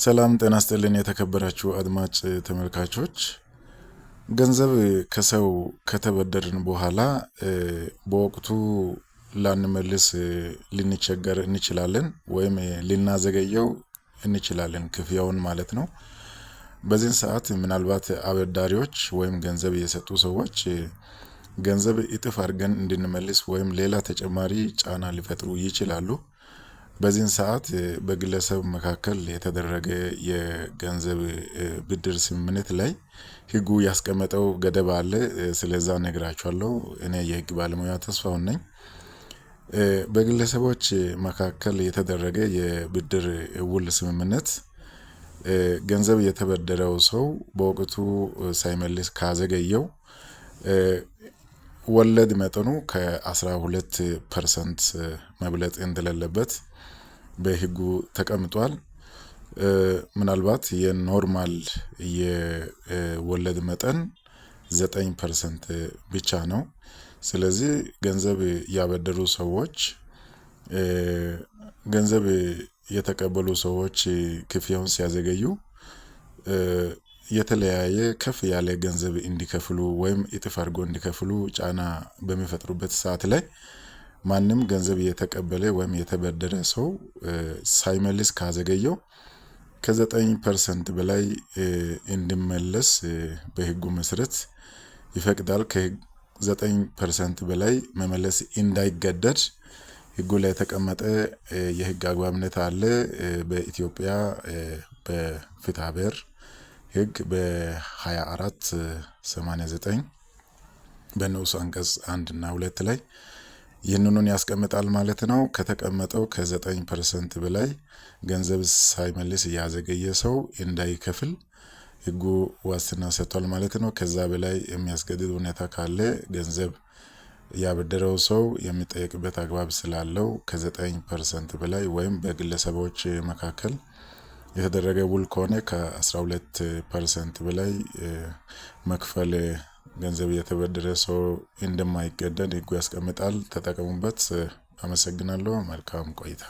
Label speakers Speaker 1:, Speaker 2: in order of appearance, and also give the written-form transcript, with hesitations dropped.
Speaker 1: ሰላም ጤና ይስጥልኝ የተከበራችሁ አድማጭ ተመልካቾች ገንዘብ ከሰው ከተበደርን በኋላ በወቅቱ ላንመልስ ልንቸገር እንችላለን ወይም ልናዘገየው እንችላለን ክፍያውን ማለት ነው። በዚህ ሰዓት ምናልባት አበዳሪዎች ወይም ገንዘብ የሰጡ ሰዎች ገንዘብ እጥፍ አድርገን እንድንመልስ ወይም ሌላ ተጨማሪ ጫና ሊፈጥሩ ይችላሉ። በዚህ ሰዓት በግለሰብ መካከል የተደረገ የገንዘብ ብድር ስምምነት ላይ ህጉ ያስቀመጠው ገደብ አለ። ስለዛ ነግራችኋለሁ። እኔ የህግ ባለሙያ ተስፋውን ነኝ። በግለሰቦች መካከል የተደረገ የብድር ውል ስምምነት ገንዘብ የተበደረው ሰው በወቅቱ ሳይመልስ ካዘገየው ወለድ መጠኑ ከ12% መብለጥ እንደሌለበት በህጉ ተቀምጧል። ምናልባት የኖርማል የወለድ መጠን 9% ብቻ ነው። ስለዚህ ገንዘብ ያበደሩ ሰዎች ገንዘብ የተቀበሉ ሰዎች ክፍያውን ሲያዘገዩ የተለያየ ከፍ ያለ ገንዘብ እንዲከፍሉ ወይም እጥፍ አድርጎ እንዲከፍሉ ጫና በሚፈጥሩበት ሰዓት ላይ ማንም ገንዘብ የተቀበለ ወይም የተበደረ ሰው ሳይመልስ ካዘገየው ከ9% በላይ እንዲመለስ በህጉ መሰረት ይፈቅዳል። ከ9% በላይ መመለስ እንዳይገደድ ህጉ ላይ የተቀመጠ የህግ አግባብነት አለ። በኢትዮጵያ በፍትሐ ብሔር ህግ በ2489 በንዑስ አንቀጽ 1 እና 2 ላይ ይህንኑን ያስቀምጣል ማለት ነው። ከተቀመጠው ከ9% በላይ ገንዘብ ሳይመልስ ያዘገየ ሰው እንዳይከፍል ህጉ ዋስትና ሰጥቷል ማለት ነው። ከዛ በላይ የሚያስገድድ ሁኔታ ካለ ገንዘብ ያበደረው ሰው የሚጠየቅበት አግባብ ስላለው ከ9% በላይ ወይም በግለሰቦች መካከል የተደረገ ውል ከሆነ ከ12% በላይ መክፈል ገንዘብ የተበደረ ሰው እንደማይገደድ ህጉ ያስቀምጣል። ተጠቀሙበት። አመሰግናለሁ። መልካም ቆይታ